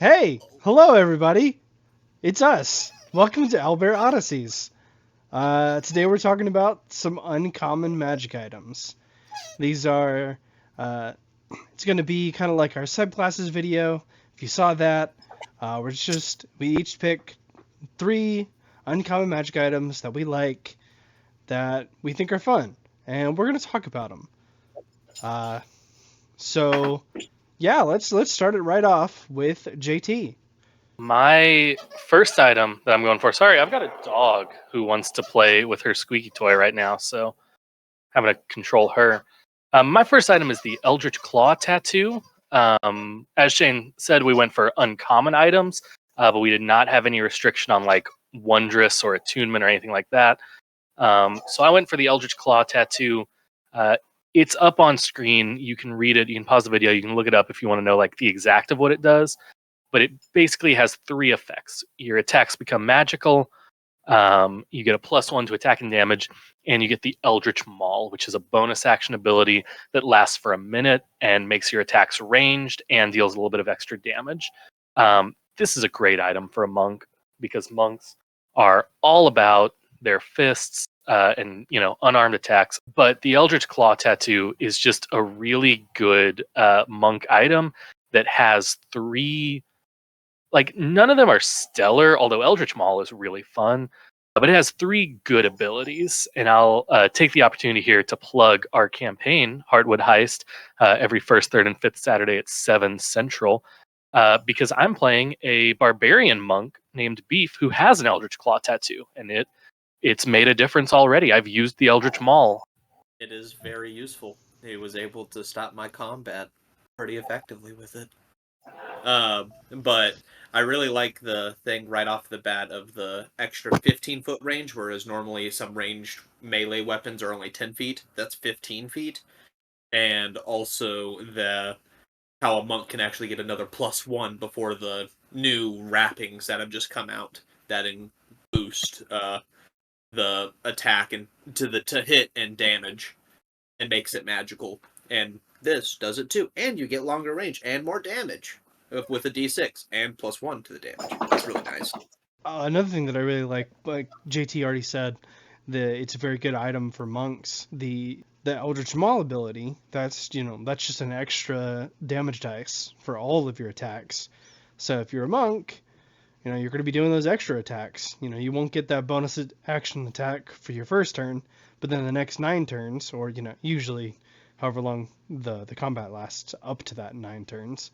Hey, hello everybody. It's us. Welcome to Owlbear Odysseys. Today we're talking about some uncommon magic items. These are, it's going to be kind of like our subclasses video. If you saw that, we each pick 3 uncommon magic items that we like, that we think are fun, and we're going to talk about them. So yeah, let's start it right off with JT. My first item that I'm going for. Sorry, I've got a dog who wants to play with her squeaky toy right now, so I'm going to control her. My first item is the Eldrich Claw Tattoo. As Shane said, we went for uncommon items, but we did not have any restriction on like wondrous or attunement or anything like that. So I went for the Eldritch Claw Tattoo. It's up on screen. You can read it. You can pause the video. You can look it up if you want to know like the exact of what it does. But it basically has 3 effects. Your attacks become magical. You get a +1 to attack and damage, and you get the Eldritch Maul, which is a bonus action ability that lasts for a minute and makes your attacks ranged and deals a little bit of extra damage. This is a great item for a monk because monks are all about their fists and unarmed attacks. But the Eldritch Claw Tattoo is just a really good monk item that has 3. Like, none of them are stellar, although Eldritch Maul is really fun. But it has 3 good abilities, and I'll take the opportunity here to plug our campaign, Heartwood Heist, every first, third, and fifth Saturday at 7 Central, because I'm playing a barbarian monk named Beef who has an Eldritch Claw tattoo, and it's made a difference already. I've used the Eldritch Maul. It is very useful. He was able to stop my combat pretty effectively with it. But I really like the thing right off the bat of the extra 15-foot range, whereas normally some ranged melee weapons are only 10 feet. That's 15 feet. And also how a monk can actually get another +1 before the new wrappings that have just come out that boost the attack and to hit and damage and makes it magical. And this does it too. And you get longer range and more damage with a D6 and +1 to the damage. That's really nice. Another thing that I really like JT already said, it's a very good item for monks. The Eldritch Maul ability, that's just an extra damage dice for all of your attacks. So if you're a monk, you're going to be doing those extra attacks. You won't get that bonus action attack for your first turn, but then the next 9 turns, or usually however long the combat lasts up to that 9 turns.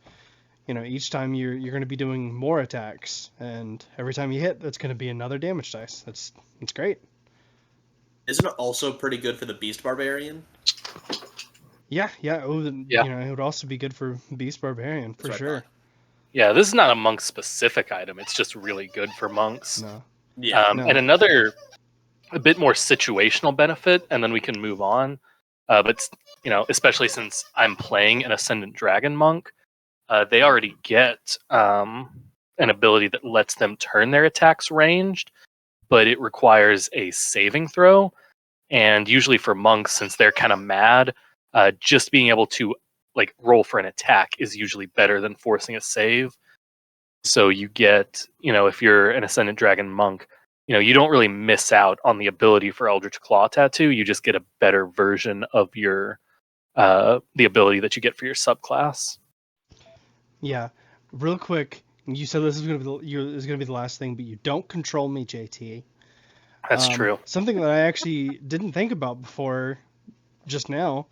Each time you're going to be doing more attacks, and every time you hit, that's going to be another damage dice. That's great. Isn't it also pretty good for the Beast Barbarian? Yeah. It would also be good for Beast Barbarian for sure. Yeah, this is not a monk specific item. It's just really good for monks. No. Yeah. And another, a bit more situational benefit, and then we can move on. But especially since I'm playing an Ascendant Dragon monk. They already get an ability that lets them turn their attacks ranged, but it requires a saving throw. And usually for monks, since they're kind of mad, just being able to like roll for an attack is usually better than forcing a save. So you get, if you're an Ascendant Dragon monk, you don't really miss out on the ability for Eldritch Claw Tattoo. You just get a better version of your the ability that you get for your subclass. Yeah, real quick, you said this is going to be the last thing, but you don't control me, JT. That's true. Something that I actually didn't think about before just now.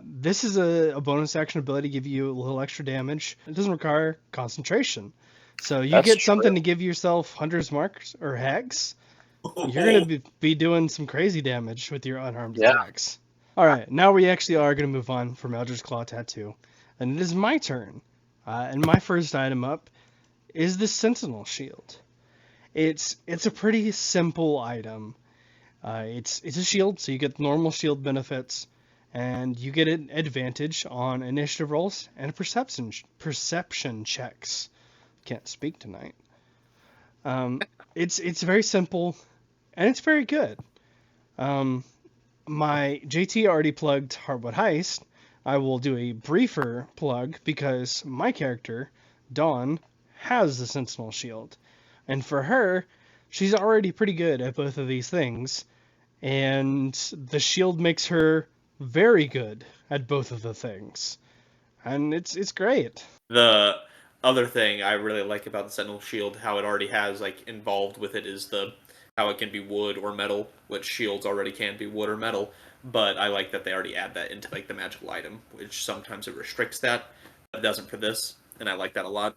This is a bonus action ability to give you a little extra damage. It doesn't require concentration. So you get something to give yourself Hunter's Marks or Hex. You're going to be doing some crazy damage with your unarmed attacks. All right, now we actually are going to move on from Eldritch Claw Tattoo. And it is my turn. And my first item up is the Sentinel Shield. It's a pretty simple item. It's a shield, so you get normal shield benefits, and you get an advantage on initiative rolls and perception checks. Can't speak tonight. It's very simple, and it's very good. My JT already plugged Heartwood Heist. I will do a briefer plug because my character, Dawn, has the Sentinel Shield. And for her, she's already pretty good at both of these things. And the shield makes her very good at both of the things. And it's great. The other thing I really like about the Sentinel Shield, how it already has like involved with it, is the how it can be wood or metal, which shields already can be wood or metal. But I like that they already add that into like the magical item, which sometimes it restricts that, but it doesn't for this, and I like that a lot.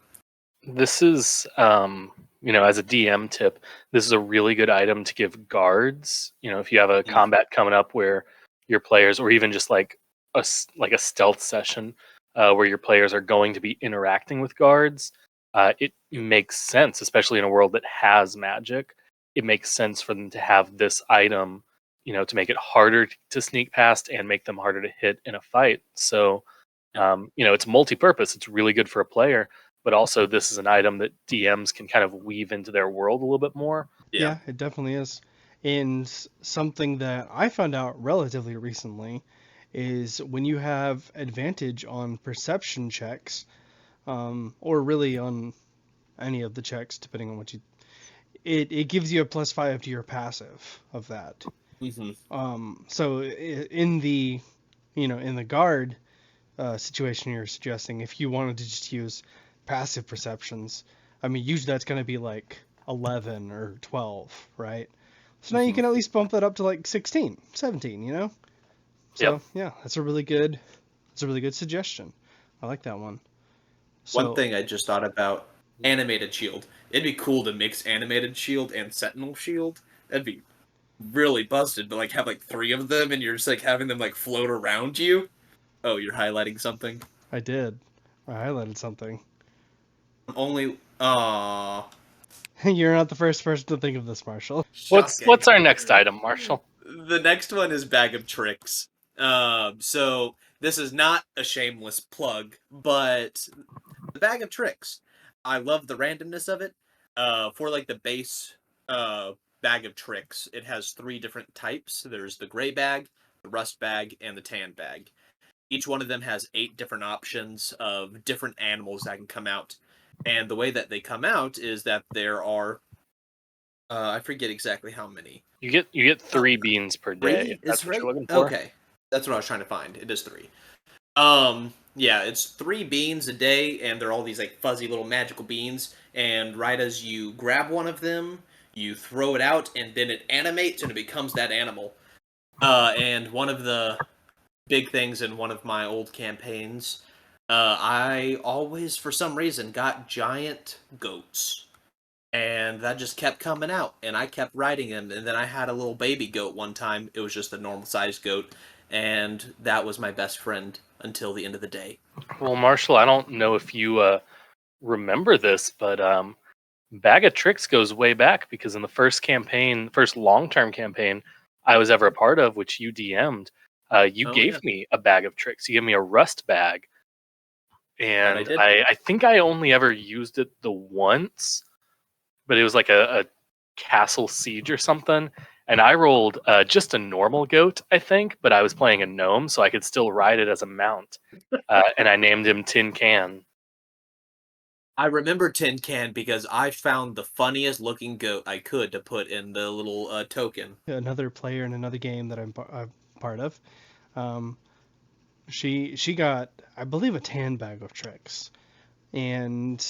This is, as a DM tip, this is a really good item to give guards. If you have a combat coming up where your players, or even just like a stealth session where your players are going to be interacting with guards, it makes sense, especially in a world that has magic. It makes sense for them to have this item, to make it harder to sneak past and make them harder to hit in a fight. So, it's multi-purpose. It's really good for a player. But also, this is an item that DMs can kind of weave into their world a little bit more. Yeah, it definitely is. And something that I found out relatively recently is when you have advantage on perception checks, or really on any of the checks, depending on what it gives you a +5 to your passive of that. So in the guard situation you're suggesting, if you wanted to just use passive perceptions, I mean, usually that's going to be like 11 or 12, right? So now you can at least bump that up to like 16, 17, So yeah, that's a really good suggestion. I like that one. So, one thing I just thought about, animated shield. It'd be cool to mix animated shield and sentinel shield. That'd be really busted, but like have like 3 of them and you're just like having them like float around you. Oh, you're highlighting something? I did. I highlighted something. Only You're not the first person to think of this, Marshall. What's our next item, Marshall? The next one is Bag of Tricks. So this is not a shameless plug, but the Bag of Tricks. I love the randomness of it. For like the base Bag of Tricks, it has 3 different types. There's the gray bag, the rust bag, and the tan bag. Each one of them has 8 different options of different animals that can come out. And the way that they come out is that there are, I forget exactly how many. You get 3 beans per day. That's what you're looking for. Okay, that's what I was trying to find. It is 3. Yeah, it's 3 beans a day, and they're all these like fuzzy little magical beans. And right as you grab one of them, you throw it out, and then it animates, and it becomes that animal. And one of the big things in one of my old campaigns, I always, for some reason, got giant goats. And that just kept coming out, and I kept riding them. And then I had a little baby goat one time. It was just a normal-sized goat, and that was my best friend until the end of the day. Well, Marshall, I don't know if you remember this, but Bag of Tricks goes way back, because in the first long-term campaign I was ever a part of, which you DM'd, you gave me a Bag of Tricks. You gave me a rust bag. And I think I only ever used it the once, but it was like a castle siege or something. And I rolled just a normal goat, I think, but I was playing a gnome, so I could still ride it as a mount. And I named him Tin Can. I remember Tin Can because I found the funniest looking goat I could to put in the little token. Another player in another game that I'm part of, she got, I believe, a tan Bag of Tricks, and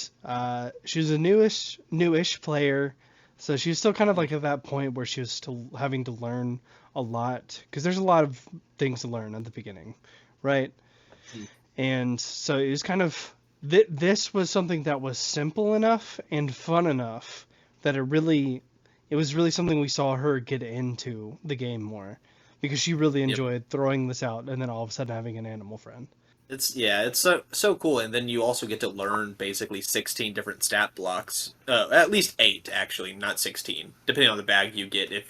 she was a newish player, so she was still kind of like at that point where she was still having to learn a lot, because there's a lot of things to learn at the beginning, right? And so it was kind of, this was something that was simple enough and fun enough that it was really something we saw her get into the game more, because she really enjoyed throwing this out and then all of a sudden having an animal friend. It's so cool, and then you also get to learn basically 16 different stat blocks. At least 8, actually, not 16, depending on the bag you get. If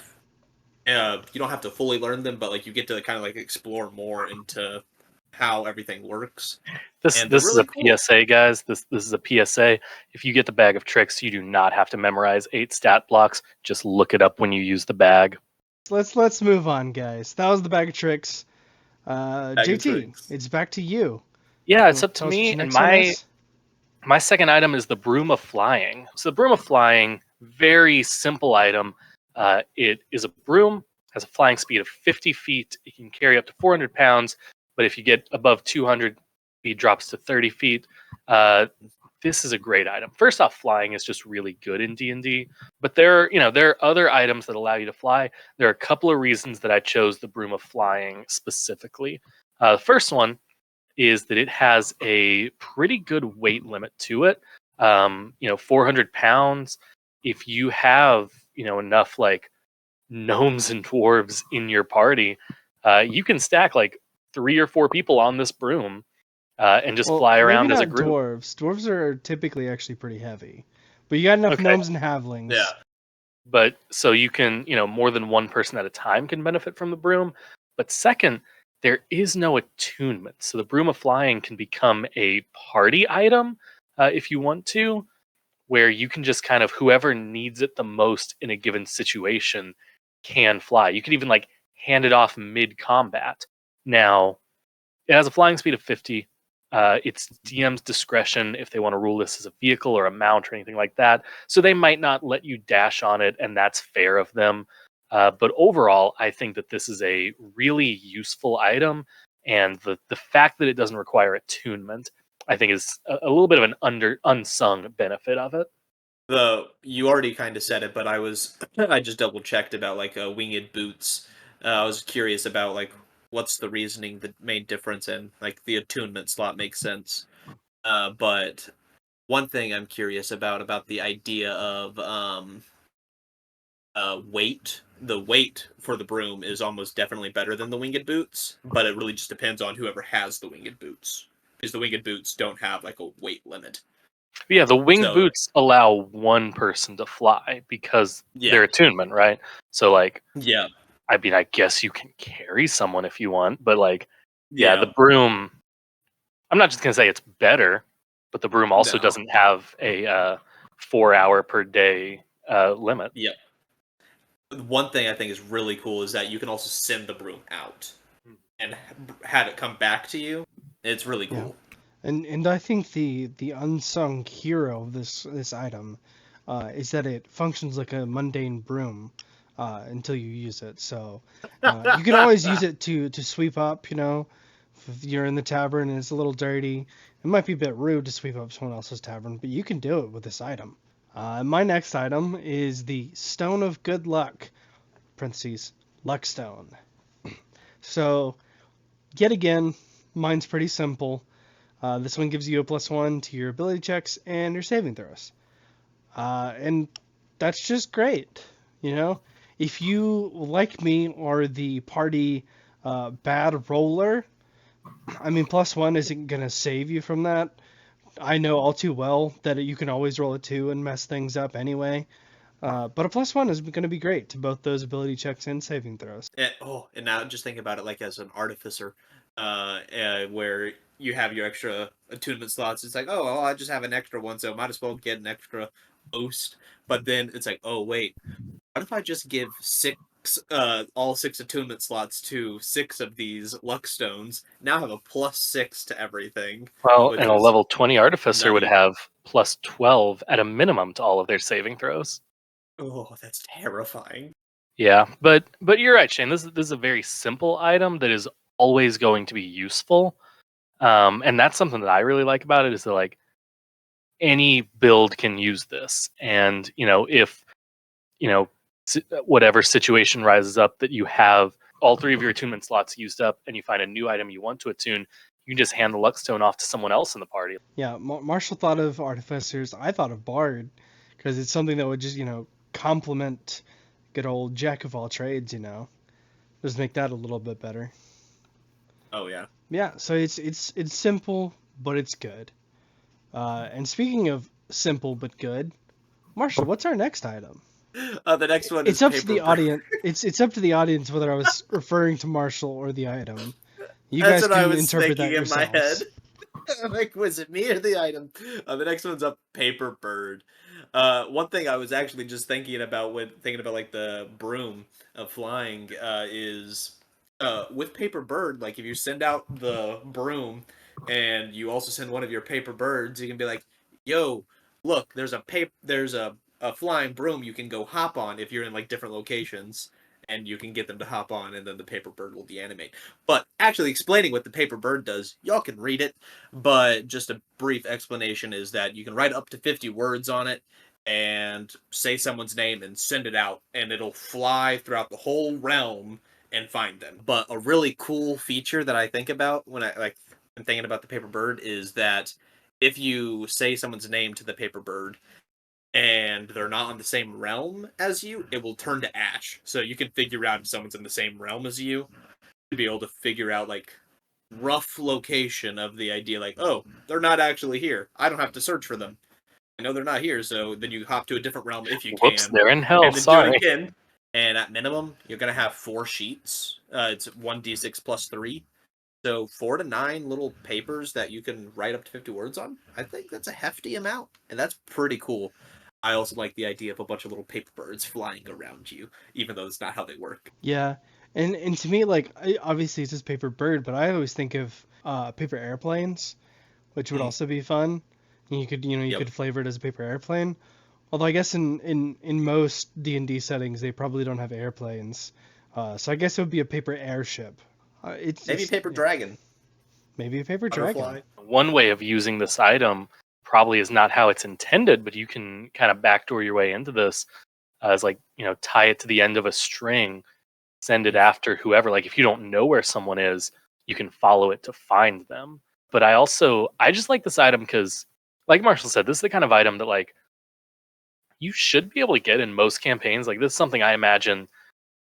you don't have to fully learn them, but like you get to kind of like explore more into how everything works. This is a cool PSA, guys. This is a PSA. If you get the Bag of Tricks, you do not have to memorize 8 stat blocks. Just look it up when you use the bag. Let's move on, guys. That was the Bag of Tricks. JT, it's back to you. Yeah, it's up to me, and My second item is the Broom of Flying. So the Broom of Flying, very simple item. It is a broom, has a flying speed of 50 feet. It can carry up to 400 pounds, but if you get above 200, speed drops to 30 feet. This is a great item. First off, flying is just really good in D&D, but there are other items that allow you to fly. There are a couple of reasons that I chose the Broom of Flying specifically. The first one is that it has a pretty good weight limit to it. 400 pounds. If you have, enough like gnomes and dwarves in your party, you can stack like 3 or 4 people on this broom and just Well, fly maybe around as a not group. dwarves. Dwarves are typically actually pretty heavy, but you got enough Okay. gnomes and halflings. Yeah. But so you can, more than one person at a time can benefit from the broom. But second, there is no attunement. So the Broom of Flying can become a party item if you want to, where you can just kind of whoever needs it the most in a given situation can fly. You can even like hand it off mid combat. Now, it has a flying speed of 50. It's DM's discretion if they want to rule this as a vehicle or a mount or anything like that. So they might not let you dash on it, and that's fair of them. But overall, I think that this is a really useful item, and the fact that it doesn't require attunement, I think, is a little bit of an unsung benefit of it. You already kind of said it, but I just double checked about like winged boots. I was curious about like what's the reasoning, the main difference, and like the attunement slot makes sense. But one thing I'm curious about the idea of weight. The weight for the broom is almost definitely better than the winged boots, but it really just depends on whoever has the winged boots, because the winged boots don't have like a weight limit. But yeah, the winged So boots allow one person to fly because yeah, they're attunement, right? So like, yeah, I mean, I guess you can carry someone if you want, but like, yeah, yeah. the broom. I'm not just gonna say it's better, but the broom also No, doesn't have a 4 hour per day limit. yeah. One thing I think is really cool is that you can also send the broom out and have it come back to you. It's really Yeah. cool. And I think the unsung hero of this item is that it functions like a mundane broom until you use it. So you can always use it to sweep up. If you're in the tavern and it's a little dirty, it might be a bit rude to sweep up someone else's tavern, but you can do it with this item. My next item is the Stone of Good Luck, parentheses, Luck Stone. So yet again, mine's pretty simple. This one gives you a +1 to your ability checks and your saving throws. And that's just great. If you, like me, are the party bad roller, I mean, +1 isn't going to save you from that. I know all too well that you can always roll a 2 and mess things up anyway. But a +1 is going to be great to both those ability checks and saving throws. And now just think about it like as an artificer, where you have your extra attunement slots. It's like, oh, well, I just have an extra one, so might as well get an extra boost. But then it's like, oh wait, what if I just give all 6 attunement slots to 6 of these luck stones? Now I have a +6 to everything, Well, which and a is level 20 artificer would nutty. have +12 at a minimum to all of their saving throws. Oh, that's terrifying. Yeah, but you're right, Shane. This is a very simple item that is always going to be useful, and that's something that I really like about it. Is that like any build can use this, and if whatever situation rises up that you have all 3 of your attunement slots used up, and you find a new item you want to attune, you can just hand the Luckstone off to someone else in the party. Yeah, Marshall thought of artificers. I thought of bard because it's something that would just complement good old jack of all trades. Just make that a little bit better. Oh yeah. Yeah, so it's simple, but it's good. And speaking of simple but good, Marshall, what's our next item? The next one It's is up to the paper. audience. It's up to the audience whether I was referring to Marshall or the item. You That's guys what I can was interpret that thinking in my yourselves. head. Like, was it me or the item? The next one's a paper bird. One thing I was actually just thinking about when thinking about like the broom of flying is with paper bird. Like, if you send out the broom and you also send one of your paper birds, you can be like, yo, look, there's a flying broom you can go hop on if you're in like different locations, and you can get them to hop on, and then the paper bird will deanimate. But actually explaining what the paper bird does, y'all can read it, but just a brief explanation is that you can write up to 50 words on it and say someone's name and send it out, and it'll fly throughout the whole realm and find them. But a really cool feature that I think about when I'm thinking about the paper bird is that if you say someone's name to the paper bird and they're not on the same realm as you, it will turn to ash. So you can figure out if someone's in the same realm as you to be able to figure out like rough location of the idea, like, oh, they're not actually here. I don't have to search for them. I know they're not here, so then you hop to a different realm if you Whoops, can. they're in hell. And then do Sorry. it again. And at minimum, you're gonna have 4 sheets. It's 1d6 plus 3. So 4 to 9 little papers that you can write up to 50 words on. I think that's a hefty amount, and that's pretty cool. I also like the idea of a bunch of little paper birds flying around you, even though it's not how they work. Yeah, and to me, like, obviously it's just paper bird, but I always think of paper airplanes, which would Mm. also be fun. And you Yep. could flavor it as a paper airplane. Although I guess in most D&D settings they probably don't have airplanes, so I guess it would be a paper airship. It's Maybe just, paper dragon. maybe a paper dragon. Butterfly. One way of using this item probably is not how it's intended, but you can kind of backdoor your way into this as like, tie it to the end of a string, send it after whoever. Like if you don't know where someone is, you can follow it to find them. But I just like this item because, like Marshall said, this is the kind of item that like you should be able to get in most campaigns. Like this is something I imagine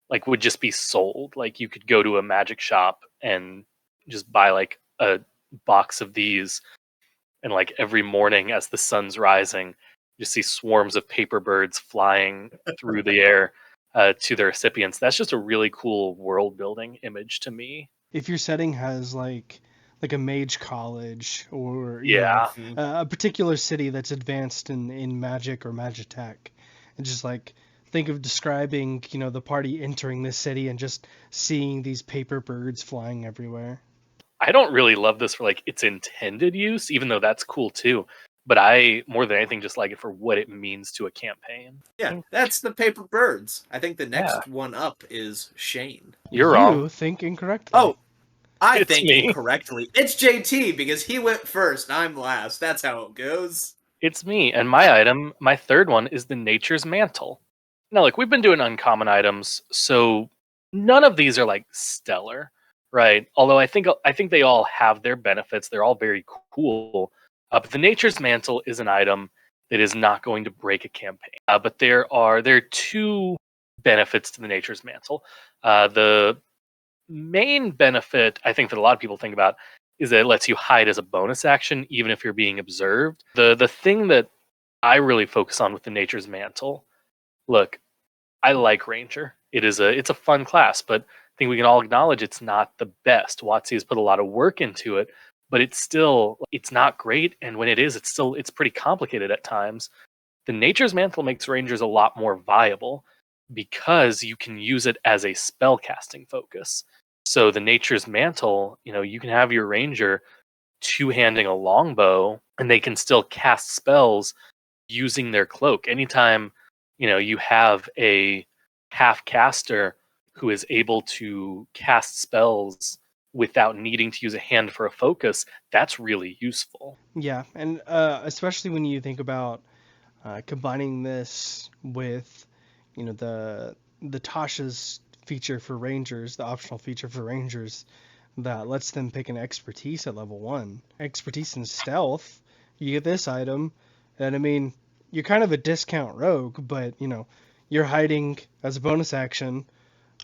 like would just be sold. Like you could go to a magic shop and just buy like a box of these, and like every morning as the sun's rising, you see swarms of paper birds flying through the air to their recipients. That's just a really cool world building image to me. If your setting has like a mage college or Yeah. a particular city that's advanced in magic or magitech, and just like think of describing the party entering this city and just seeing these paper birds flying everywhere. I don't really love this for like its intended use, even though that's cool too. But I, more than anything, just like it for what it means to a campaign. Yeah, that's the paper birds. I think the next Yeah. one up is Shane. You're You wrong. think incorrectly. Oh, I It's think me. incorrectly. It's JT because he went first. I'm last. That's how it goes. It's me, and my item, my third one, is the Nature's Mantle. Now, look, we've been doing uncommon items, so none of these are like stellar, right? Although I think they all have their benefits. They're all very cool. But the Nature's Mantle is an item that is not going to break a campaign. But there are 2 benefits to the Nature's Mantle. The main benefit, I think, that a lot of people think about is that it lets you hide as a bonus action, even if you're being observed. The thing that I really focus on with the Nature's Mantle, look, I like Ranger. It's a fun class, but I think we can all acknowledge it's not the best. WotC has put a lot of work into it, but it's not great. And when it is, it's pretty complicated at times. The Nature's Mantle makes Rangers a lot more viable because you can use it as a spell casting focus. So the Nature's Mantle, you can have your Ranger two-handing a longbow, and they can still cast spells using their cloak. Anytime, you have a half caster who is able to cast spells without needing to use a hand for a focus, that's really useful. Yeah, and especially when you think about combining this with, the Tasha's feature for Rangers, the optional feature for Rangers that lets them pick an expertise at level 1. Expertise in stealth, you get this item, and I mean, you're kind of a discount rogue, but, you're hiding as a bonus action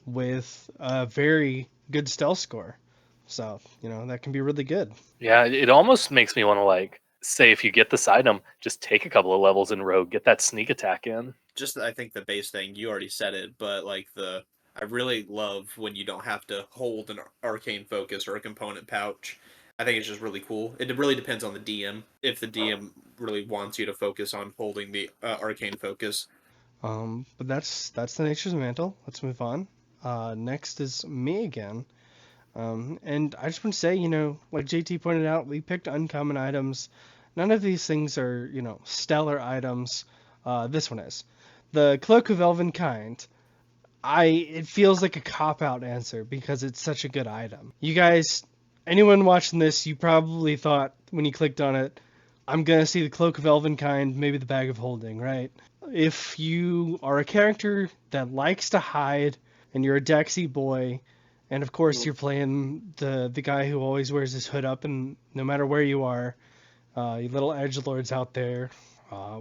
with a very good stealth score. So, that can be really good. Yeah, it almost makes me want to like say if you get this item, just take a couple of levels in rogue, get that sneak attack in. Just, I think the base thing, you already said it, but like I really love when you don't have to hold an arcane focus or a component pouch. I think it's just really cool. It really depends on the DM. If the DM really wants you to focus on holding the arcane focus. But that's the Nature's Mantle. Let's move on. Next is me again. And I just want to say, like JT pointed out, we picked uncommon items None of these things are, stellar items. This one is. The Cloak of Elvin kind. It feels like a cop-out answer because it's such a good item. You guys, anyone watching this, you probably thought when you clicked on it, I'm going to see the Cloak of Elvin kind, maybe the Bag of Holding, right? If you are a character that likes to hide and you're a Dexy boy, and of course you're playing the guy who always wears his hood up, and no matter where you are, you little edgelords out there,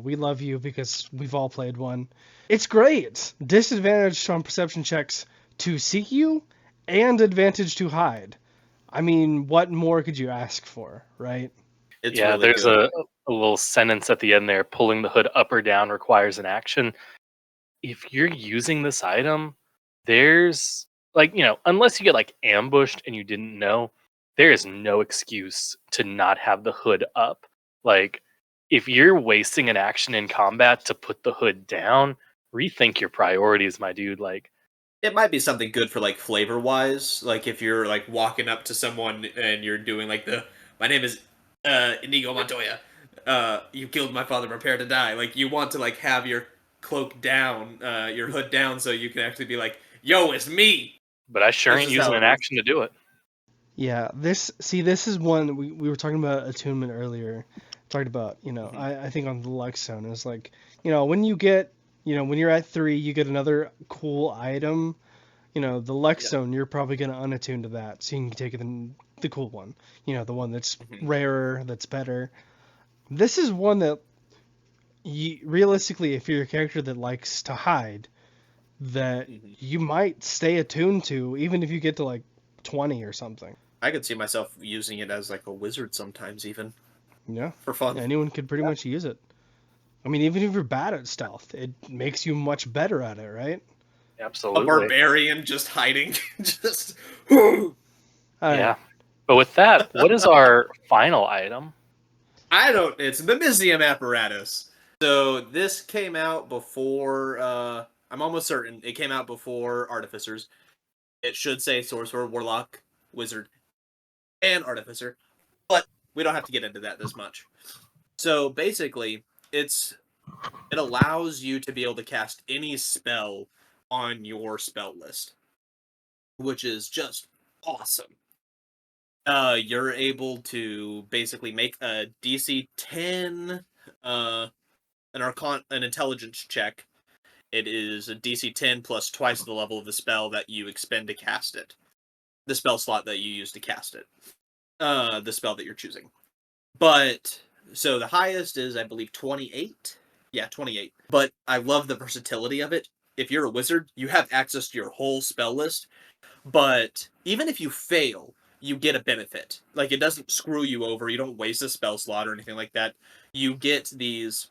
we love you because we've all played one. It's great. Disadvantage on perception checks to seek you, and advantage to hide. I mean, what more could you ask for, right? It's Yeah, really there's good. a little sentence at the end there. Pulling the hood up or down requires an action. If you're using this item, there's unless you get like ambushed and you didn't know, there is no excuse to not have the hood up. Like, if you're wasting an action in combat to put the hood down, rethink your priorities, my dude. Like, It might be something good for like flavor wise, like if you're like walking up to someone and you're doing like my name is Inigo Montoya. You killed my father, prepare to die. Like you want to like have your cloak down, your hood down, so you can actually be like, "Yo, it's me." but I sure This ain't is using how an it is. action to do it. Yeah, this is one we were talking about attunement earlier. Talked about, I think on the Lux Zone, it's like, when you get, when you're at 3, you get another cool item. The Lux Yeah. Zone, you're probably going to unattune to that, so you can take the cool one. The one that's Mhm. rarer, that's better. This is one that, realistically, if you're a character that likes to hide, that Mhm. you might stay attuned to, even if you get to like 20 or something. I could see myself using it as like a wizard sometimes, even Yeah, for fun. anyone could pretty much use it. I mean, even if you're bad at stealth, it makes you much better at it, right? A Absolutely. barbarian just hiding, just. All right. Yeah. But with that, what is our final item? I don't. It's the Mizzium Apparatus. So this came out before. I'm almost certain it came out before Artificers. It should say Sorcerer, Warlock, Wizard, and Artificer, but we don't have to get into that this much. So basically, it allows you to be able to cast any spell on your spell list, which is just awesome. You're able to basically make a DC 10, an intelligence check. It is a DC 10 plus twice the level of the spell that you expend to cast it. The spell slot that you use to cast it. The spell that you're choosing. But, so the highest is, I believe, 28. Yeah, 28. But I love the versatility of it. If you're a wizard, you have access to your whole spell list. But even if you fail, you get a benefit. Like, it doesn't screw you over. You don't waste a spell slot or anything like that. You get these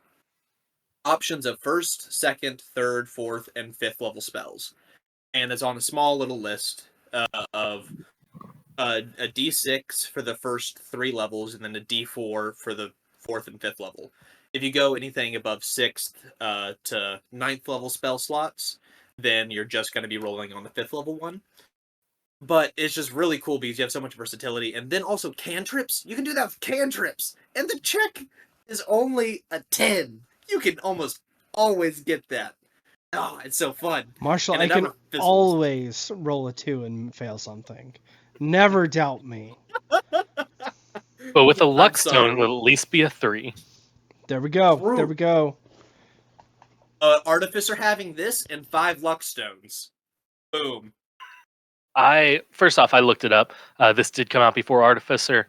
options of first, second, third, fourth, and fifth level spells. And it's on a small little list of a D6 for the first 3 levels, and then a D4 for the 4th and 5th level. If you go anything above 6th to 9th level spell slots, then you're just going to be rolling on the 5th level one. But it's just really cool because you have so much versatility. And then also cantrips. You can do that with cantrips. And the check is only a 10. You can almost always get that. Oh, it's so fun. Marshall, And I the can number of fizzles. always roll a 2 and fail something. Never doubt me. But with a I'm Lux Stone, sorry. it'll at least be a 3. There we go. True. There we go. Artificer having this and 5 Lux Stones. Boom. First off, I looked it up. This did come out before Artificer.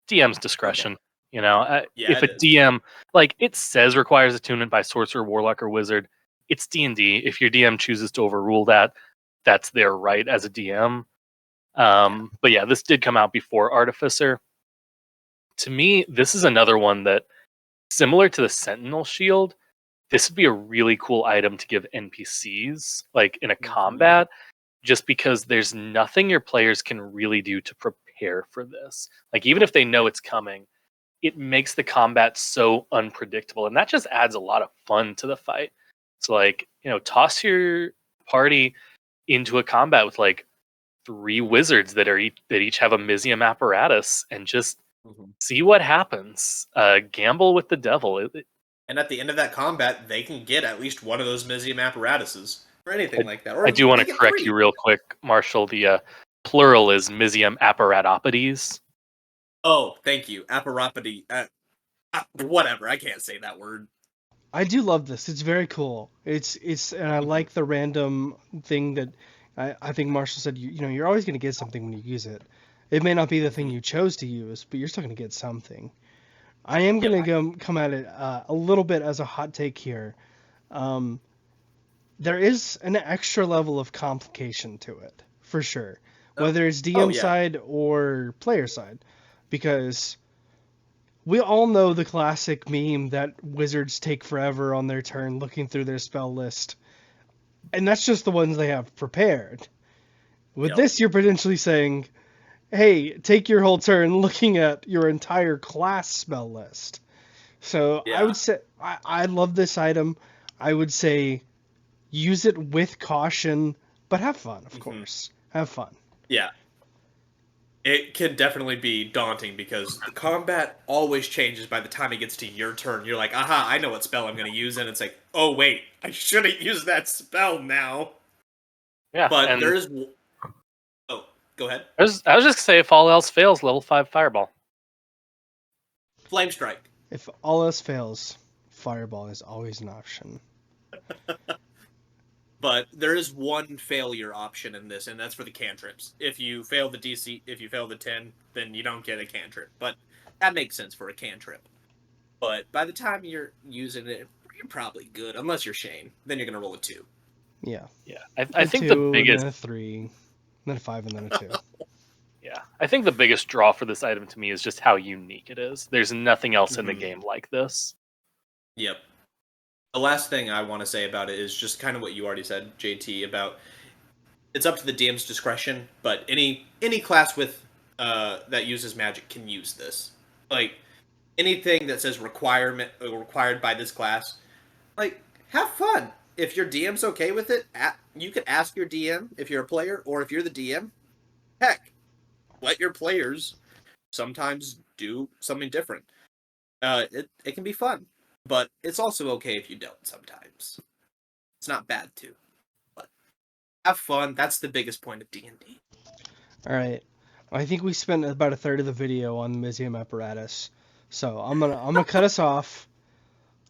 DM's discretion. Okay. Yeah, if a it is. DM, like, it says requires attunement by Sorcerer, Warlock, or Wizard, it's D&D. If your DM chooses to overrule that, that's their right as a DM. But yeah, this did come out before Artificer. To me, this is another one that, similar to the Sentinel Shield, this would be a really cool item to give NPCs, like in a combat, just because there's nothing your players can really do to prepare for this. Like, even if they know it's coming, it makes the combat so unpredictable, and that just adds a lot of fun to the fight. So, like, toss your party into a combat with like 3 wizards that each have a Mizzium Apparatus, and just See what happens. Gamble with the devil. And at the end of that combat, they can get at least one of those Mizzium Apparatuses or anything like that. Or I do want to they get correct 3. you real quick, Marshall. The plural is Mizzium Apparatopodes. Oh, thank you. Apparopody. Whatever. I can't say that word. I do love this. It's very cool. And I like the random thing that I think Marshall said. You're always going to get something when you use it. It may not be the thing you chose to use, but you're still going to get something. I am going to come at it a little bit as a hot take here. There is an extra level of complication to it, for sure. Whether it's DM side or player side. Because we all know the classic meme that wizards take forever on their turn looking through their spell list. And that's just the ones they have prepared. With this, you're potentially saying, hey, take your whole turn looking at your entire class spell list. So I would say, I love this item. I would say use it with caution, but have fun, of course. Have fun. Yeah. It can definitely be daunting because the combat always changes by the time it gets to your turn. You're like, aha, I know what spell I'm going to use. And it's like, oh, wait, I shouldn't use that spell now. Yeah. But there is... Oh, go ahead. I was just going to say, if all else fails, level 5 Fireball. Flame Strike. If all else fails, Fireball is always an option. But there is one failure option in this, and that's for the cantrips. If you fail the DC, if you fail the 10, then you don't get a cantrip. But that makes sense for a cantrip. But by the time you're using it, you're probably good, unless you're Shane. Then you're going to roll a 2. Yeah. Yeah. I think the biggest... Then a 3, then a 5, and then a 2. Yeah. I think the biggest draw for this item to me is just how unique it is. There's nothing else in the game like this. Yep. The last thing I want to say about it is just kind of what you already said, JT, about it's up to the DM's discretion, but any class with that uses magic can use this. Like, anything that says required by this class, like, have fun. If your DM's okay with it, you can ask your DM if you're a player, or if you're the DM, heck, let your players sometimes do something different. It can be fun. But it's also okay if you don't sometimes. It's not bad to. But have fun. That's the biggest point of D&D. All right. I think we spent about a third of the video on the Mizzium Apparatus. So I'm gonna cut us off.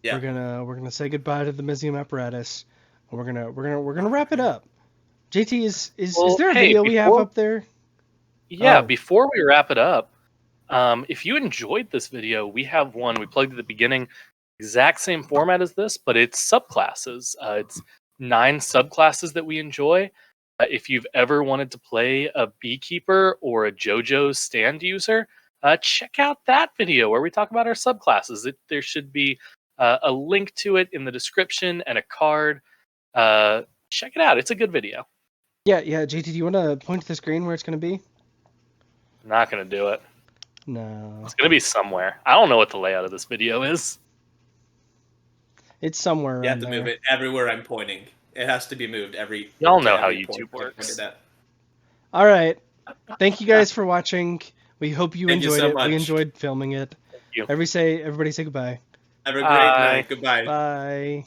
Yeah. We're gonna say goodbye to the Mizzium Apparatus. And we're gonna wrap it up. JT, is there a video we have up there? Yeah, before we wrap it up, if you enjoyed this video, we have one we plugged at the beginning. Exact same format as this, but it's subclasses. It's 9 subclasses that we enjoy. If you've ever wanted to play a beekeeper or a JoJo's stand user, check out that video where we talk about our subclasses. There should be a link to it in the description and a card. Check it out. It's a good video. Yeah. JT, do you want to point to the screen where it's going to be? I'm not going to do it. No. It's going to be somewhere. I don't know what the layout of this video is. It's somewhere. You have to move it everywhere I'm pointing. It has to be moved every. Y'all know how YouTube works. All right. Thank you guys for watching. We hope you enjoyed it. We enjoyed filming it. Thank you. Everybody say goodbye. Have a great night. Goodbye. Bye.